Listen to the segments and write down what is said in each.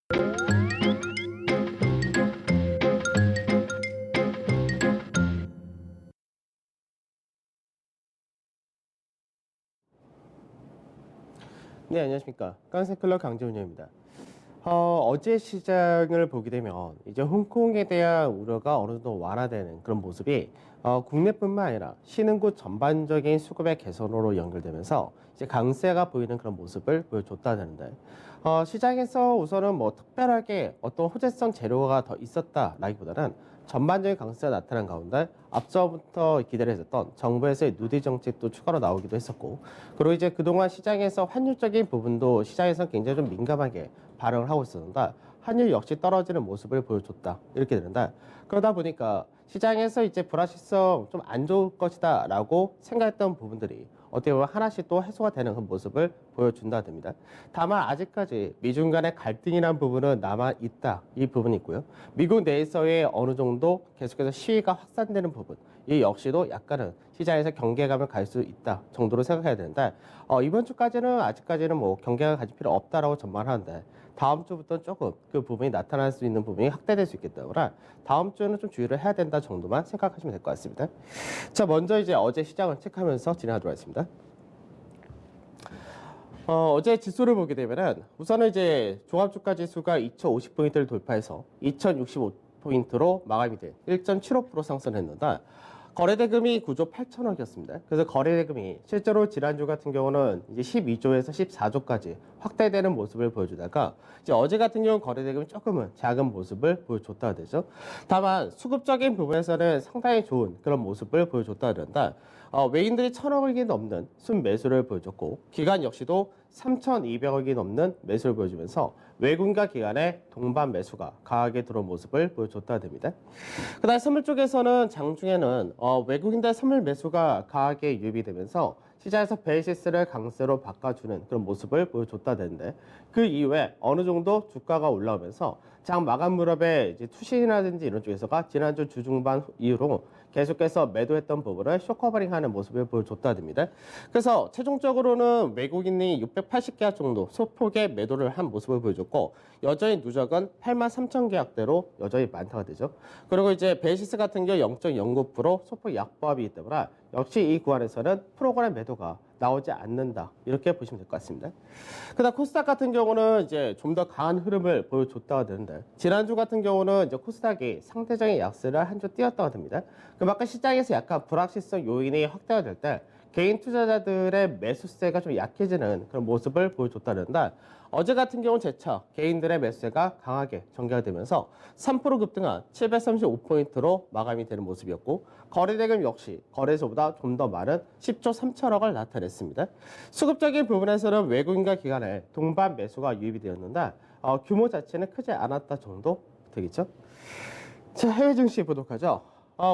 네, 안녕하십니까. 깡세클럽 강재훈입니다. 어제 시장을 보게 되면 이제 홍콩에 대한 우려가 어느 정도 완화되는 그런 모습이 국내뿐만 아니라 신흥국 전반적인 수급의 개선으로 연결되면서 이제 강세가 보이는 그런 모습을 보여줬다는데 시장에서 우선은 뭐 특별하게 어떤 호재성 재료가 더 있었다라기보다는 전반적인 강세가 나타난 가운데 앞서부터 기대를 했었던 정부에서의 누디 정책도 추가로 나오기도 했었고, 그리고 이제 그동안 시장에서 환율적인 부분도 시장에서 굉장히 좀 민감하게 반응을 하고 있었는데 환율 역시 떨어지는 모습을 보여줬다 이렇게 되는데, 그러다 보니까 시장에서 이제 불확실성 좀 안 좋을 것이다라고 생각했던 부분들이 어떻게 보면 하나씩 또 해소가 되는 그 모습을 보여준다 됩니다. 다만 아직까지 미중 간의 갈등이라는 부분은 남아 있다, 이 부분이 있고요. 미국 내에서의 어느 정도 계속해서 시위가 확산되는 부분, 이 역시도 약간은 시장에서 경계감을 갈 수 있다 정도로 생각해야 되는데, 이번 주까지는 아직까지는 뭐 경계가 가질 필요 없다라고 전망을 하는데, 다음 주부터 조금 그 부분이 나타날 수 있는 부분이 확대될 수 있기 때문에 다음 주에는 좀 주의를 해야 된다 정도만 생각하시면 될 것 같습니다. 자, 먼저 이제 어제 시장을 체크하면서 진행하도록 하겠습니다. 어제 지수를 보게 되면은 우선은 이제 종합주가 지수가 2050포인트를 돌파해서 2065포인트로 마감이 돼 1.75% 상승했는데, 거래대금이 9조 8천억이었습니다. 그래서 거래대금이 실제로 지난주 같은 경우는 이제 12조에서 14조까지 확대되는 모습을 보여주다가 이제 어제 같은 경우 거래대금이 조금은 작은 모습을 보여줬다 되죠. 다만 수급적인 부분에서는 상당히 좋은 그런 모습을 보여줬다 그런다. 외인들이 1,000억이 넘는 순매수를 보여줬고, 기관 역시도 3,200억이 넘는 매수를 보여주면서 외국인과 기관의 동반 매수가 강하게 들어온 모습을 보여줬다 됩니다. 그다음 선물 쪽에서는 장중에는 외국인들 선물 매수가 강하게 유입되면서 시장에서 베이시스를 강세로 바꿔주는 그런 모습을 보여줬다 되는데, 그 이후에 어느 정도 주가가 올라오면서 장 마감 무렵에 이제 투신이라든지 이런 쪽에서가 지난주 주중반 이후로 계속해서 매도했던 부분을 쇼커버링하는 모습을 보여줬다 됩니다. 그래서 최종적으로는 외국인이 680계약 정도 소폭의 매도를 한 모습을 보여줬고, 여전히 누적은 83,000계약대로 여전히 많다가 되죠. 그리고 이제 베이시스 같은 경우 0.09% 소폭 약보합이기 때문에 역시 이 구간에서는 프로그램 매도가 나오지 않는다, 이렇게 보시면 될 것 같습니다. 그다음 코스닥 같은 경우는 이제 좀 더 강한 흐름을 보여줬다가 되는데, 지난주 같은 경우는 이제 코스닥이 상대적인 약세를 한 주 띄었다가 됩니다. 그만큼 시장에서 약간 불확실성 요인이 확대가 될 때 개인 투자자들의 매수세가 좀 약해지는 그런 모습을 보여줬다는데, 어제 같은 경우는 재차 개인들의 매수세가 강하게 전개가 되면서 3% 급등한 735포인트로 마감이 되는 모습이었고, 거래대금 역시 거래소보다 좀 더 많은 10조 3천억을 나타냈습니다. 수급적인 부분에서는 외국인과 기관의 동반 매수가 유입이 되었는데 규모 자체는 크지 않았다 정도 되겠죠. 자, 해외 증시 보도록 하죠.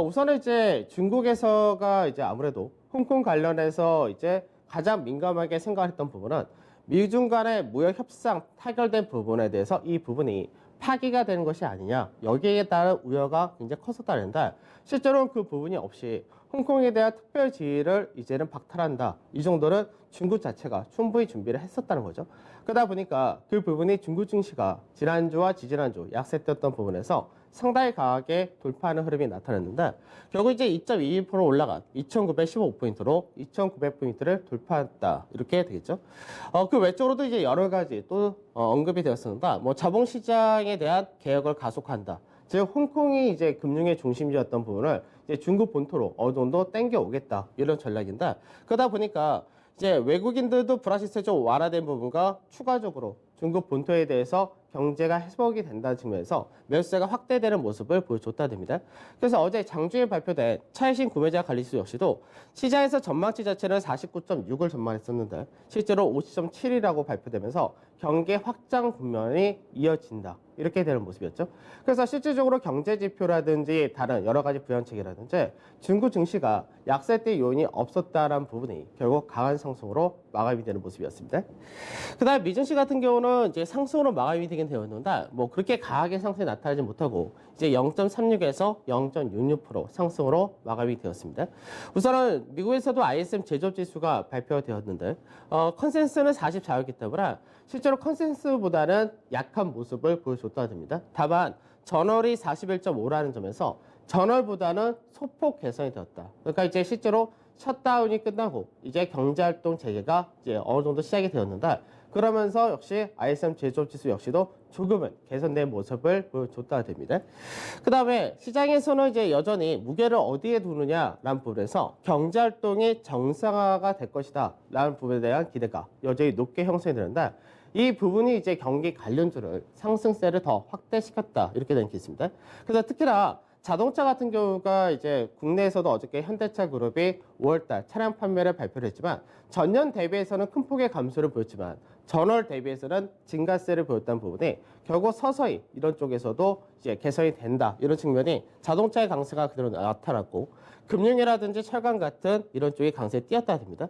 우선은 이제 중국에서가 이제 아무래도 홍콩 관련해서 이제 가장 민감하게 생각했던 부분은 미중 간의 무역 협상 타결된 부분에 대해서 이 부분이 파기가 되는 것이 아니냐, 여기에 따른 우려가 굉장히 컸었다는데, 실제로는 그 부분이 없이 홍콩에 대한 특별 지위를 이제는 박탈한다, 이 정도는 중국 자체가 충분히 준비를 했었다는 거죠. 그러다 보니까 그 부분이 중국 증시가 지난주와 지지난주 약세였던 부분에서 상당히 강하게 돌파하는 흐름이 나타났는데, 결국 이제 2.22% 올라간 2,915포인트로 2,900포인트를 돌파했다, 이렇게 되겠죠. 그 외적으로도 이제 여러 가지 또 언급이 되었습니다. 뭐 자본시장에 대한 개혁을 가속한다. 즉 홍콩이 이제 금융의 중심지였던 부분을 이제 중국 본토로 어느 정도 땡겨 오겠다, 이런 전략인데, 그러다 보니까 이제 외국인들도 불확실성이 좀 완화된 부분과 추가적으로 중국 본토에 대해서 경제가 회복이 된다는 측면에서 매수세가 확대되는 모습을 보여줬다 됩니다. 그래서 어제 장중에 발표된 차이신 구매자 관리지수 역시도 시장에서 전망치 자체는 49.6을 전망했었는데 실제로 50.7이라고 발표되면서 경기 확장 국면이 이어진다, 이렇게 되는 모습이었죠. 그래서 실질적으로 경제 지표라든지 다른 여러 가지 부양책이라든지 중국 증시가 약세대 요인이 없었다라는 부분이 결국 강한 상승으로 마감이 되는 모습이었습니다. 그다음 미증시 같은 경우는 이제 상승으로 마감이 되긴 나타나긴 되었는데 뭐 그렇게 강하게 상승이 나타나지 못하고 이제 0.36에서 0.66% 상승으로 마감이 되었습니다. 우선은 미국에서도 ISM 제조업 지수가 발표되었는데 컨센서스는 44였기 때문에 실제로 컨센서스보다는 약한 모습을 보여줬다고 합니다. 다만 전월이 41.5라는 점에서 전월보다는 소폭 개선이 되었다. 그러니까 이제 실제로 셧다운이 끝나고 이제 경제활동 재개가 이제 어느 정도 시작이 되었는데 그러면서 역시 ISM 제조업 지수 역시도 조금은 개선된 모습을 보여줬다가 됩니다. 그 다음에 시장에서는 이제 여전히 무게를 어디에 두느냐라는 부분에서 경제활동이 정상화가 될 것이다 라는 부분에 대한 기대가 여전히 높게 형성이 되는데 이 부분이 이제 경기 관련주를 상승세를 더 확대시켰다 이렇게 된 게 있습니다. 그래서 특히나 자동차 같은 경우가 이제 국내에서도 어저께 현대차 그룹이 5월달 차량 판매를 발표를 했지만 전년 대비해서는 큰 폭의 감소를 보였지만 전월 대비해서는 증가세를 보였다는 부분이 결국 서서히 이런 쪽에서도 이제 개선이 된다 이런 측면이 자동차의 강세가 그대로 나타났고 금융이라든지 철강 같은 이런 쪽이 강세에 띄었다 됩니다.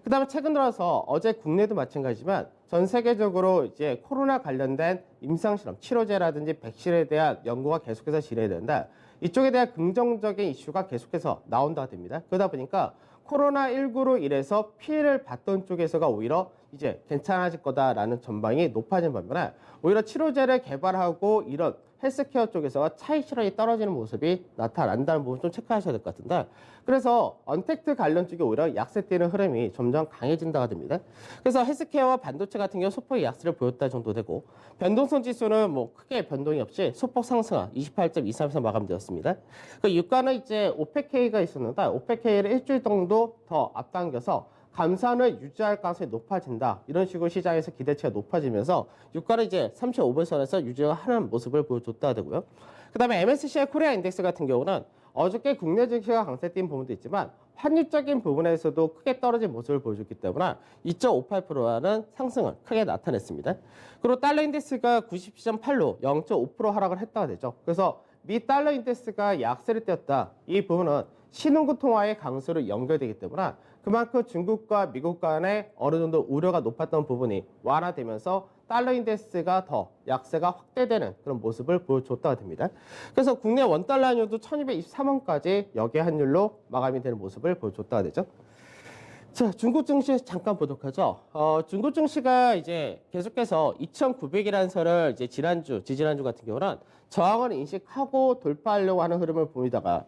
그 다음에 최근 들어서 어제 국내도 마찬가지지만 전 세계적으로 이제 코로나 관련된 임상실험, 치료제라든지 백신에 대한 연구가 계속해서 진행된다. 이쪽에 대한 긍정적인 이슈가 계속해서 나온다 됩니다. 그러다 보니까 코로나19로 인해서 피해를 봤던 쪽에서가 오히려 이제 괜찮아질 거다라는 전망이 높아진 반면에 오히려 치료제를 개발하고 이런 헬스케어 쪽에서 차익 실현이 떨어지는 모습이 나타난다는 부분 좀 체크하셔야 될 것 같은데 그래서 언택트 관련 쪽이 오히려 약세 띄는 흐름이 점점 강해진다가 됩니다. 그래서 헬스케어와 반도체 같은 경우 소폭의 약세를 보였다 정도 되고 변동성 지수는 뭐 크게 변동이 없이 소폭 상승한 28.23에서 마감되었습니다. 그 유가는 이제 오펙K가 있었는데 오펙K를 일주일 정도 더 앞당겨서 감산을 유지할 가능성이 높아진다. 이런 식으로 시장에서 기대치가 높아지면서 유가는 이제 35불선에서 유지하는 모습을 보여줬다 되고요. 그 다음에 MSCI 코리아 인덱스 같은 경우는 어저께 국내 증시가 강세 띈 부분도 있지만 환율적인 부분에서도 크게 떨어진 모습을 보여줬기 때문에 2.58%라는 상승을 크게 나타냈습니다. 그리고 달러 인덱스가 97.8로 0.5% 하락을 했다가 되죠. 그래서 미 달러 인덱스가 약세를 띄었다. 이 부분은 신흥국 통화의 강수로 연결되기 때문에 그만큼 중국과 미국 간에 어느 정도 우려가 높았던 부분이 완화되면서 달러 인덱스가 더 약세가 확대되는 그런 모습을 보여줬다가 됩니다. 그래서 국내 원달러 환율도 1223원까지 역의 환율로 마감이 되는 모습을 보여줬다가 되죠. 자, 중국 증시 잠깐 보도록 하죠. 중국 증시가 이제 계속해서 2,900이라는 선을 이제 지지난주 같은 경우는 저항을 인식하고 돌파하려고 하는 흐름을 보이다가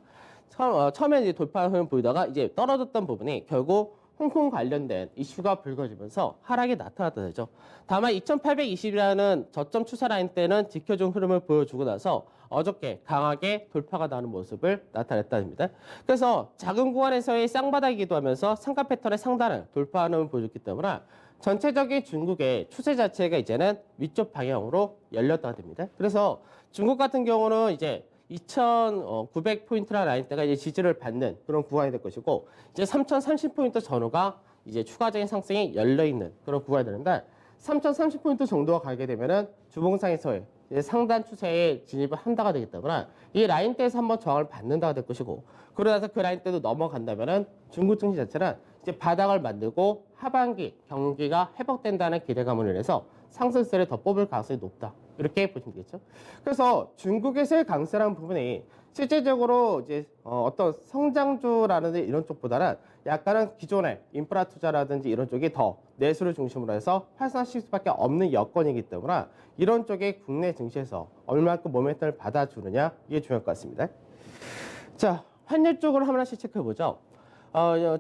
처음에 이제 돌파하는 흐름을 보이다가 이제 떨어졌던 부분이 결국 홍콩 관련된 이슈가 불거지면서 하락이 나타났다 되죠. 다만 2,820이라는 저점 추세 라인 때는 지켜준 흐름을 보여주고 나서 어저께 강하게 돌파가 나는 모습을 나타냈답니다. 그래서 작은 구간에서의 쌍바닥이기도 하면서 상가 패턴의 상단을 돌파하는 흐름을 보여줬기 때문에 전체적인 중국의 추세 자체가 이제는 위쪽 방향으로 열렸다 됩니다. 그래서 중국 같은 경우는 이제 2,900포인트라는 라인대가 이제 지지를 받는 그런 구간이 될 것이고, 이제 3,030포인트 전후가 이제 추가적인 상승이 열려있는 그런 구간이 되는데, 3,030포인트 정도가 가게 되면은 주봉상에서의 상단 추세에 진입을 한다가 되기 때문에 이 라인대에서 한번 저항을 받는다가 될 것이고, 그러다가 그 라인대도 넘어간다면은 중국 증시 자체는 이제 바닥을 만들고 하반기 경기가 회복된다는 기대감으로 인해서 상승세를 더 뽑을 가능성이 높다. 이렇게 보시면 되겠죠. 그래서 중국에서의 강세라는 부분이 실제적으로 이제 어떤 성장주라든지 이런 쪽보다는 약간은 기존의 인프라 투자라든지 이런 쪽이 더 내수를 중심으로 해서 활성화시킬 수밖에 없는 여건이기 때문에 이런 쪽에 국내 증시에서 얼마만큼 모멘텀을 받아주느냐 이게 중요할 것 같습니다. 자, 환율 쪽으로 하나씩 체크해 보죠.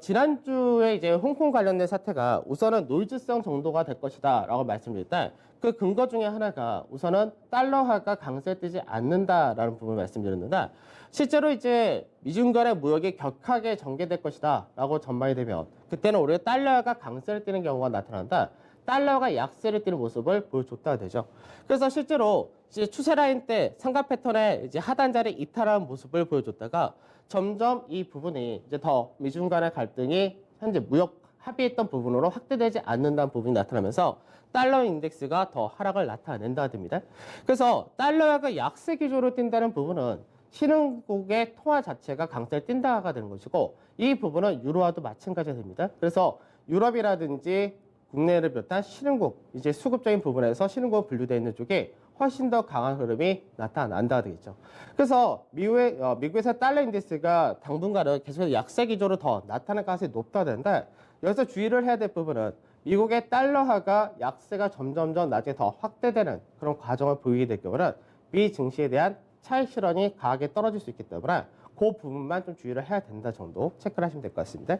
지난주에 이제 홍콩 관련된 사태가 우선은 노이즈성 정도가 될 것이다 라고 말씀드릴 때 그 근거 중에 하나가 우선은 달러화가 강세되지 않는다라는 부분을 말씀드렸는데 실제로 이제 미중 간의 무역이 격하게 전개될 것이다 라고 전망이 되면 그때는 오히려 달러화가 강세를 띠는 경우가 나타난다. 달러가 약세를 띠는 모습을 보여줬다가 되죠. 그래서 실제로 이제 추세 라인 때 상가 패턴의 이제 하단자리 이탈하는 모습을 보여줬다가 점점 이 부분이 이제 더 미중 간의 갈등이 현재 무역 합의했던 부분으로 확대되지 않는다는 부분이 나타나면서 달러 인덱스가 더 하락을 나타낸다 됩니다. 그래서 달러가 약세 기조로 뛴다는 부분은 신흥국의 통화 자체가 강세를 뛴다가 되는 것이고 이 부분은 유로화도 마찬가지가 됩니다. 그래서 유럽이라든지 국내를 비롯한 신흥국, 이제 수급적인 부분에서 신흥국 분류되어 있는 쪽에 훨씬 더 강한 흐름이 나타난다 되겠죠. 그래서 미국에서 달러 인덱스가 당분간은 계속해서 약세 기조로 더 나타날 가능성이 높다 되는데 여기서 주의를 해야 될 부분은 미국의 달러화가 약세가 점점점 나중에 더 확대되는 그런 과정을 보이게 될 경우는 미 증시에 대한 차익 실현이 강하게 떨어질 수 있기 때문에 그 부분만 좀 주의를 해야 된다 정도 체크를 하시면 될 것 같습니다.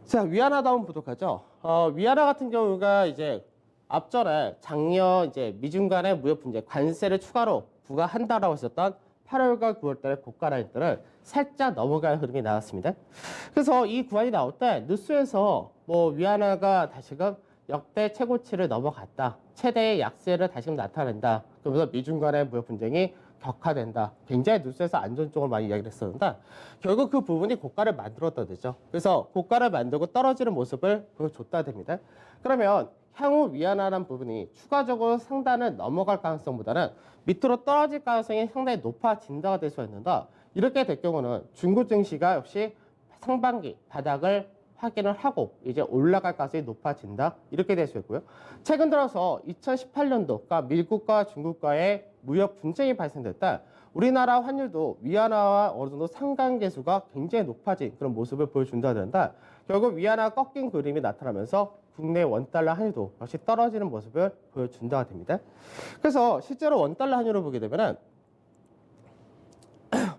자, 위안화 다운 보도록 하죠. 위안화 같은 경우가 이제 앞전에 작년 이제 미중 간의 무역 분쟁 관세를 추가로 부과한다라고 했었던 8월과 9월 달에 고가 라인들을 살짝 넘어갈 흐름이 나왔습니다. 그래서 이 구간이 나올 때 뉴스에서 뭐 위안화가 다시금 역대 최고치를 넘어갔다. 최대의 약세를 다시금 나타낸다. 그러면서 미중 간의 무역 분쟁이 격화된다. 굉장히 뉴스에서 안전적으로 많이 이야기를 했었는데 결국 그 부분이 고가를 만들었다 되죠. 그래서 고가를 만들고 떨어지는 모습을 보여줬다 됩니다. 그러면 향후 위안화라는 부분이 추가적으로 상단을 넘어갈 가능성보다는 밑으로 떨어질 가능성이 상당히 높아진다가 될 수가 있는데 이렇게 될 경우는 중국 증시가 역시 상반기 바닥을 확인을 하고 이제 올라갈 가능성이 높아진다 이렇게 될 수 있고요. 최근 들어서 2018년도 그러니까 미국과 중국과의 무역 분쟁이 발생됐다. 우리나라 환율도 위안화와 어느 정도 상관계수가 굉장히 높아진 그런 모습을 보여준다 된다. 결국 위안화가 꺾인 그림이 나타나면서 국내 원달러 환율도 역시 떨어지는 모습을 보여준다가 됩니다. 그래서 실제로 원달러 환율을 보게 되면은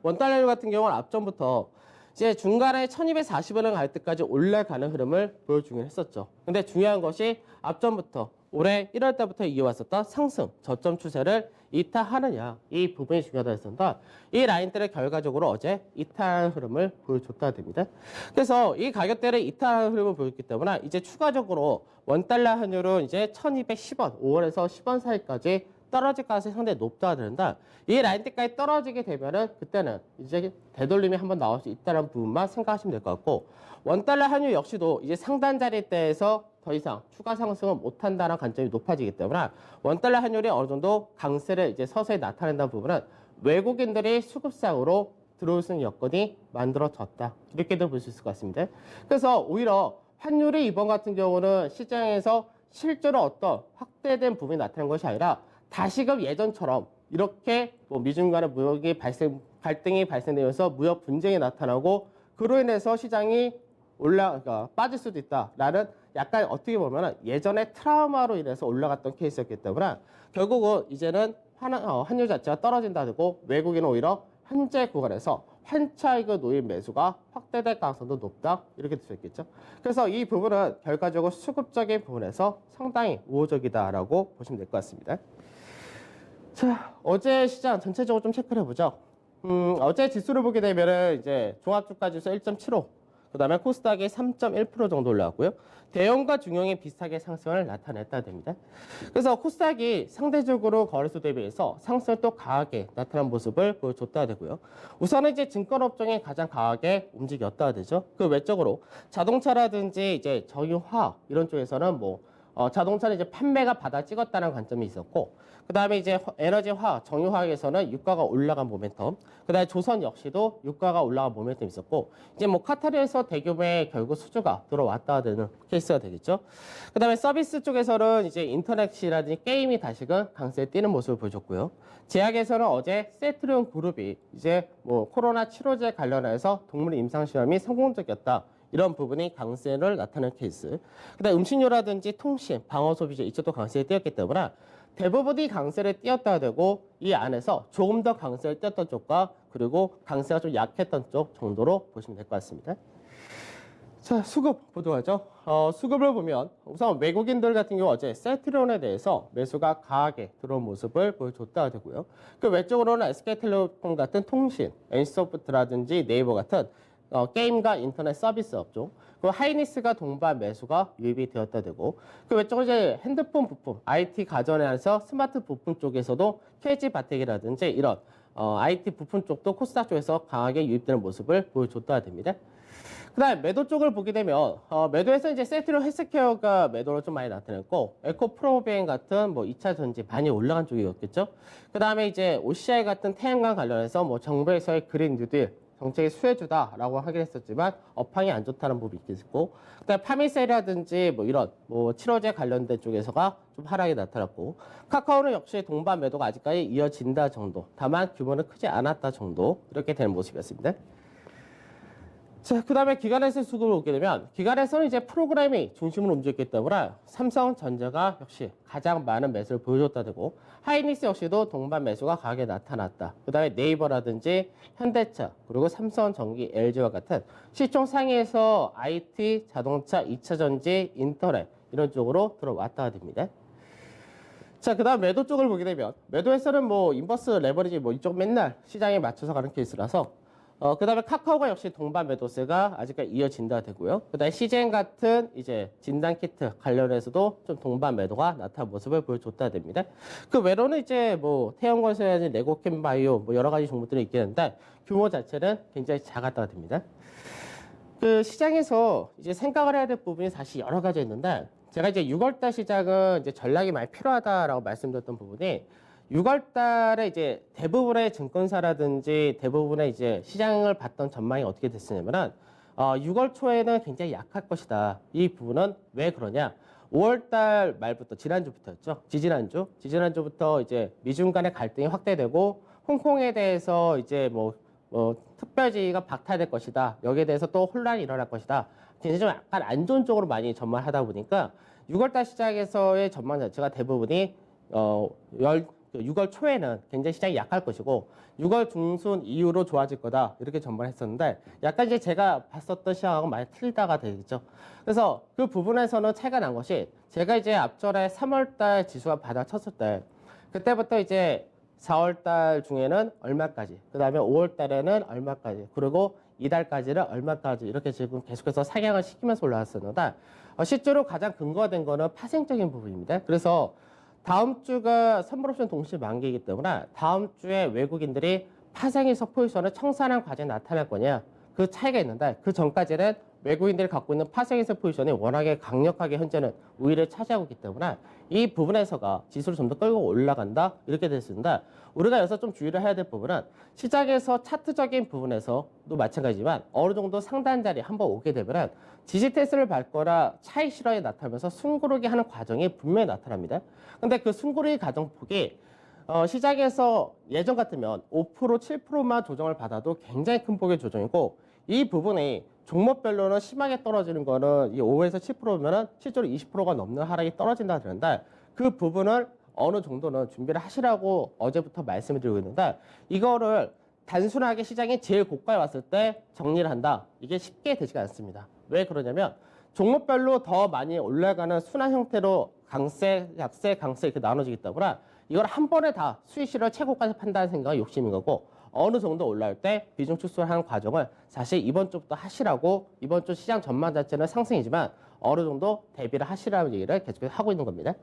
원달러 환율 같은 경우는 앞전부터 이제 중간에 1240원을 갈 때까지 올라가는 흐름을 보여주긴 했었죠. 근데 중요한 것이 앞전부터 올해 1월 달부터 이어왔었던 상승, 저점 추세를 이탈하느냐 이 부분이 중요하다 했었는데 이 라인들을 결과적으로 어제 이탈하는 흐름을 보여줬다 됩니다. 그래서 이 가격대를 이탈하는 흐름을 보였기 때문에 이제 추가적으로 원달러 환율은 이제 1210원, 5원에서 10원 사이까지 떨어질 가능성이 상당히 높다 그런다. 이 라인대까지 떨어지게 되면은 그때는 이제 되돌림이 한번 나올 수 있다는 부분만 생각하시면 될 것 같고 원달러 환율 역시도 이제 상단 자리대에서 더 이상 추가 상승을 못한다는 관점이 높아지기 때문에 원달러 환율이 어느 정도 강세를 이제 서서히 나타낸다는 부분은 외국인들이 수급상으로 들어올 수 있는 여건이 만들어졌다. 이렇게도 볼 수 있을 것 같습니다. 그래서 오히려 환율이 이번 같은 경우는 시장에서 실제로 어떤 확대된 부분이 나타난 것이 아니라 다시금 예전처럼 이렇게 뭐 미중 간의 갈등이 발생되면서 무역 분쟁이 나타나고 그로 인해서 시장이 그러니까 빠질 수도 있다라는 약간 어떻게 보면 예전의 트라우마로 인해서 올라갔던 케이스였기 때문에 결국은 이제는 환율 자체가 떨어진다고 외국인은 오히려 현재 구간에서 환차익을 놓인 매수가 확대될 가능성도 높다 이렇게 될 수 있겠죠. 그래서 이 부분은 결과적으로 수급적인 부분에서 상당히 우호적이다라고 보시면 될 것 같습니다. 자, 어제 시장 전체적으로 좀 체크를 해보죠. 어제 지수를 보게 되면은 이제 종합주가지수 1.75, 그 다음에 코스닥이 3.1% 정도 올라왔고요. 대형과 중형이 비슷하게 상승을 나타냈다 됩니다. 그래서 코스닥이 상대적으로 거래소 대비해서 상승을 또 강하게 나타난 모습을 보여줬다 되고요. 우선은 이제 증권업종이 가장 강하게 움직였다 되죠. 그 외적으로 자동차라든지 이제 정유화학 이런 쪽에서는 뭐 자동차는 이제 판매가 받아 찍었다는 관점이 있었고, 그 다음에 이제 에너지 화학, 정유화학에서는 유가가 올라간 모멘텀, 그 다음에 조선 역시도 유가가 올라간 모멘텀이 있었고, 이제 뭐 카타르에서 대규모의 결국 수주가 들어왔다 되는 케이스가 되겠죠. 그 다음에 서비스 쪽에서는 이제 인터넷이라든지 게임이 다시금 강세에 뛰는 모습을 보여줬고요. 제약에서는 어제 세트리온 그룹이 이제 뭐 코로나 치료제 관련해서 동물 임상 시험이 성공적이었다. 이런 부분이 강세를 나타내는 케이스. 그다음 음식료라든지 통신, 방어 소비재 이쪽도 강세에 띄었기 때문에 대부분이 강세를 띄었다 되고 이 안에서 조금 더 강세를 띄었던 쪽과 그리고 강세가 좀 약했던 쪽 정도로 보시면 될 것 같습니다. 자, 수급 보도록 하죠. 수급을 보면 우선 외국인들 같은 경우 어제 세트리온에 대해서 매수가 강하게 들어온 모습을 보여줬다 되고요. 그 외적으로는 SK텔레콤 같은 통신, NC소프트라든지 네이버 같은 게임과 인터넷 서비스 업종, 그 하이닉스가 동반 매수가 유입이 되었다 되고, 그 외적으로 이제 핸드폰 부품, IT 가전에서 스마트 부품 쪽에서도 KG 바텍이라든지 이런 IT 부품 쪽도 코스닥 쪽에서 강하게 유입되는 모습을 보여줬다 됩니다. 그 다음에 매도 쪽을 보게 되면 매도에서 이제 세트리온 헬스케어가 매도로 좀 많이 나타났고 에코프로비엔 같은 뭐 2차 전지 많이 올라간 쪽이었겠죠. 그 다음에 이제 OCI 같은 태양광 관련해서 뭐 정부에서의 그린 뉴딜 정책의 수혜주다라고 하긴 했었지만 업황이 안 좋다는 부분이 있겠고, 그다음에 파미셀이라든지 뭐 이런 뭐 치료제 관련된 쪽에서가 좀 하락이 나타났고, 카카오는 역시 동반 매도가 아직까지 이어진다 정도, 다만 규모는 크지 않았다 정도 이렇게 되는 모습이었습니다. 자, 그 다음에 기관에서 수급을 보게 되면 기관에서는 이제 프로그램이 중심으로 움직였기 때문에 삼성전자가 역시 가장 많은 매수를 보여줬다 되고, 하이닉스 역시도 동반 매수가 강하게 나타났다. 그 다음에 네이버라든지 현대차 그리고 삼성전기, LG와 같은 시총 상위에서 IT, 자동차, 2차전지, 인터넷 이런 쪽으로 들어왔다가 됩니다. 자, 그 다음 매도 쪽을 보게 되면 매도에서는 뭐 인버스 레버리지 뭐 이쪽 맨날 시장에 맞춰서 가는 케이스라서 그 다음에 카카오가 역시 동반 매도세가 아직까지 이어진다 되고요. 그 다음에 CGN 같은 이제 진단키트 관련해서도 좀 동반 매도가 나타난 모습을 보여줬다 됩니다. 그 외로는 이제 뭐 태영건설이라든지 레고캠바이오 뭐 여러 가지 종목들이 있긴 한데 규모 자체는 굉장히 작았다가 됩니다. 그 시장에서 이제 생각을 해야 될 부분이 사실 여러 가지 있는데, 제가 이제 6월달 시장은 이제 전략이 많이 필요하다라고 말씀드렸던 부분이 6월 달에 이제 대부분의 증권사라든지 대부분의 이제 시장을 봤던 전망이 어떻게 됐으냐면은 6월 초에는 굉장히 약할 것이다. 이 부분은 왜 그러냐? 5월 달 말부터 지난주부터였죠. 지지난주부터 이제 미중 간의 갈등이 확대되고 홍콩에 대해서 이제 뭐 특별지가 박탈될 것이다. 여기에 대해서 또 혼란이 일어날 것이다. 굉장히 좀 약간 안 좋은 쪽으로 많이 전망하다 보니까 6월 달 시장에서의 전망 자체가 대부분이 6월 초에는 굉장히 시장이 약할 것이고 6월 중순 이후로 좋아질 거다 이렇게 전망했었는데, 약간 이제 제가 봤었던 시장하고 많이 틀리다가 되겠죠. 그래서 그 부분에서는 차이가 난 것이, 제가 이제 앞전에 3월달 지수가 바닥쳤을 때 그때부터 이제 4월달 중에는 얼마까지, 그 다음에 5월달에는 얼마까지, 그리고 이달까지는 얼마까지 이렇게 지금 계속해서 상향을 시키면서 올라왔었는데, 실제로 가장 근거가 된 거는 파생적인 부분입니다. 그래서 다음 주가 선물옵션 동시 만기이기 때문에 다음 주에 외국인들이 파생에서 포지션을 청산한 과정이 나타날 거냐, 그 차이가 있는데, 그 전까지는 외국인들이 갖고 있는 파생에서 포지션이 워낙에 강력하게 현재는 우위를 차지하고 있기 때문에 이 부분에서가 지수를 좀 더 끌고 올라간다 이렇게 됐습니다. 우리가 여기서 좀 주의를 해야 될 부분은 시장에서 차트적인 부분에서도 마찬가지지만 어느 정도 상단 자리 한번 오게 되면은 지지 테스트를 밟거나 차익 실현이 나타나면서 숨고르기 하는 과정이 분명히 나타납니다. 근데 그 숨고르기 과정폭이 시장에서 예전 같으면 5%, 7%만 조정을 받아도 굉장히 큰 폭의 조정이고, 이 부분이 종목별로는 심하게 떨어지는 거는 이 5에서 7%면은 실제로 20%가 넘는 하락이 떨어진다 그러는데, 그 부분을 어느 정도는 준비를 하시라고 어제부터 말씀을 드리고 있는데, 이거를 단순하게 시장이 제일 고가에 왔을 때 정리를 한다, 이게 쉽게 되지가 않습니다. 왜 그러냐면 종목별로 더 많이 올라가는 순환 형태로 강세, 약세, 강세 이렇게 나눠지기 때문에 이걸 한 번에 다 수익실을 최고까지 판다는 생각이 욕심인 거고, 어느 정도 올라올 때 비중 축소를 하는 과정을 사실 이번 주부터 하시라고, 이번 주 시장 전망 자체는 상승이지만 어느 정도 대비를 하시라는 얘기를 계속 하고 있는 겁니다.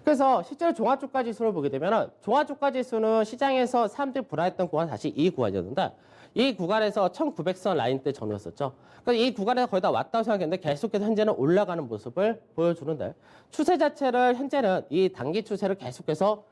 그래서 실제로 종합주가 지수를 보게 되면 종합주가 지수는 시장에서 사람들이 불안했던 구간은 사실 이 구간이었는데, 이 구간에서 1900선 라인 때 전후였었죠. 그러니까 이 구간에서 거의 다 왔다고 생각했는데 계속해서 현재는 올라가는 모습을 보여주는데, 추세 자체를 현재는 이 단기 추세를 계속해서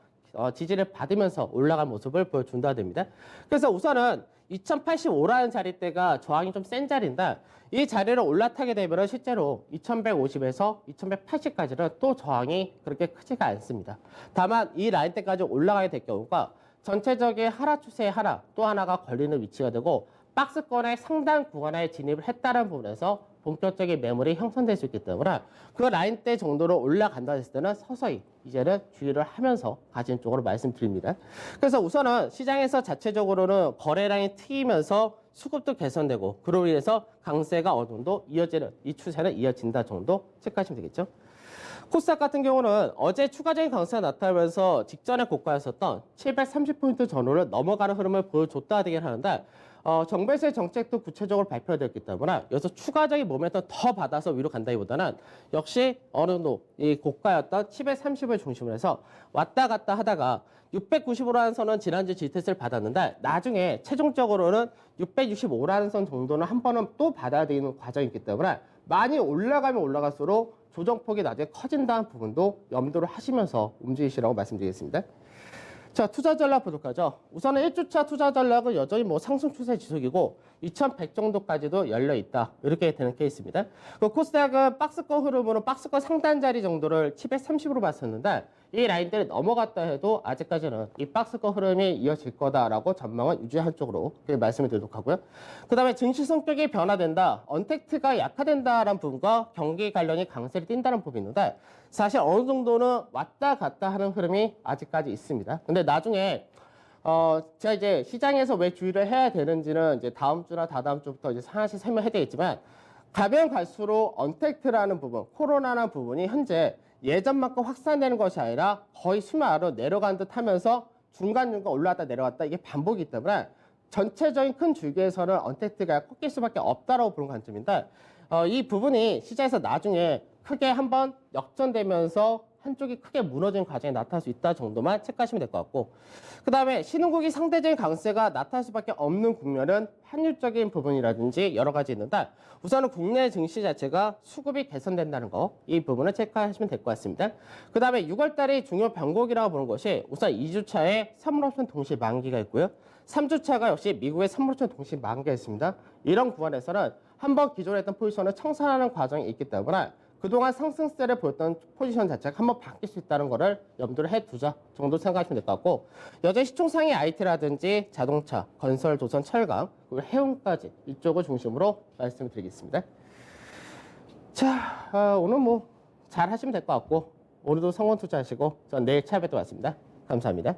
지지를 받으면서 올라간 모습을 보여준다 됩니다. 그래서 우선은 2085라는 자리대가 저항이 좀 센 자리인데, 이 자리를 올라타게 되면 실제로 2150에서 2180까지는 또 저항이 그렇게 크지가 않습니다. 다만 이 라인대까지 올라가게 될 경우가 전체적인 하락 추세의 하락 또 하나가 걸리는 위치가 되고, 박스권의 상단 구간에 진입을 했다는 부분에서 본격적인 매물이 형성될 수 있기 때문에 그 라인대 정도로 올라간다 했을 때는 서서히 이제는 주의를 하면서 가진 쪽으로 말씀드립니다. 그래서 우선은 시장에서 자체적으로는 거래량이 트이면서 수급도 개선되고, 그로 인해서 강세가 어느 정도 이어지는, 이 추세는 이어진다 정도 체크하시면 되겠죠. 코스닥 같은 경우는 어제 추가적인 강세가 나타나면서 직전에 고가였었던 730포인트 전후를 넘어가는 흐름을 보여줬다 되긴 하는데, 정부에서의 정책도 구체적으로 발표되었기 때문에 여기서 추가적인 모멘텀 더 받아서 위로 간다기보다는 역시 어느 정도 이 고가였던 730을 중심으로 해서 왔다 갔다 하다가 695라는 선은 지난주 지지테스트를 받았는데, 나중에 최종적으로는 665라는 선 정도는 한 번은 또 받아야 되는 과정이기 때문에 많이 올라가면 올라갈수록 조정폭이 나중에 커진다는 부분도 염두를 하시면서 움직이시라고 말씀드리겠습니다. 자, 투자 전략 보도록 하죠. 우선은 1주차 투자 전략은 여전히 뭐 상승 추세 지속이고 2100 정도까지도 열려 있다. 이렇게 되는 케이스입니다. 그 코스닥은 박스권 흐름으로 박스권 상단 자리 정도를 730으로 봤었는데 이 라인들이 넘어갔다 해도 아직까지는 이 박스권 흐름이 이어질 거다라고 전망은 유지한 쪽으로 말씀을 드리도록 하고요. 그 다음에 증시 성격이 변화된다, 언택트가 약화된다라는 부분과 경기 관련이 강세를 띈다는 부분이 있는데 사실 어느 정도는 왔다 갔다 하는 흐름이 아직까지 있습니다. 근데 나중에 제가 이제 시장에서 왜 주의를 해야 되는지는 이제 다음 주나 다다음 주부터 이제 하나씩 설명해 드리겠지만 가면 갈수록 언택트라는 부분, 코로나라는 부분이 현재 예전만큼 확산되는 것이 아니라 거의 수면 아래로 내려간 듯 하면서 중간중간 올라왔다 내려갔다 이게 반복이기 때문에 전체적인 큰 줄기에서는 언택트가 꺾일 수밖에 없다라고 보는 관점인데 이 부분이 시장에서 나중에 크게 한번 역전되면서 한쪽이 크게 무너지는 과정이 나타날 수 있다 정도만 체크하시면 될 것 같고, 그 다음에 신흥국이 상대적인 강세가 나타날 수밖에 없는 국면은 환율적인 부분이라든지 여러 가지 있는데 우선은 국내 증시 자체가 수급이 개선된다는 거, 이 부분을 체크하시면 될 것 같습니다. 그 다음에 6월달이 중요 변곡이라고 보는 것이 우선 2주차에 선물옵션 동시 만기가 있고요. 3주차가 역시 미국의 선물옵션 동시 만기가 있습니다. 이런 구간에서는 한번 기존에 했던 포지션을 청산하는 과정이 있기 때문에 그동안 상승세를 보였던 포지션 자체가 한번 바뀔 수 있다는 거를 염두를 해두자 정도 생각하시면 될 것 같고, 여전히 시총상위 IT라든지 자동차, 건설, 조선, 철강, 그리고 해운까지 이쪽을 중심으로 말씀을 드리겠습니다. 자, 오늘 뭐 잘 하시면 될 것 같고 오늘도 성원 투자하시고 전 내일 차에 뵙도록 하겠습니다. 감사합니다.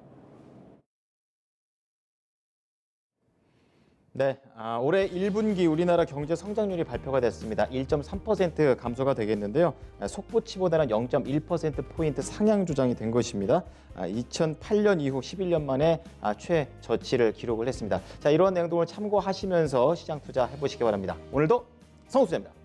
네, 올해 1분기 우리나라 경제 성장률이 발표가 됐습니다. 1.3% 감소가 되겠는데요. 속보치보다는 0.1%포인트 상향 조정이 된 것입니다. 2008년 이후 11년 만에 최저치를 기록을 했습니다. 자, 이런 내용을 참고하시면서 시장 투자 해보시기 바랍니다. 오늘도 성우투자입니다.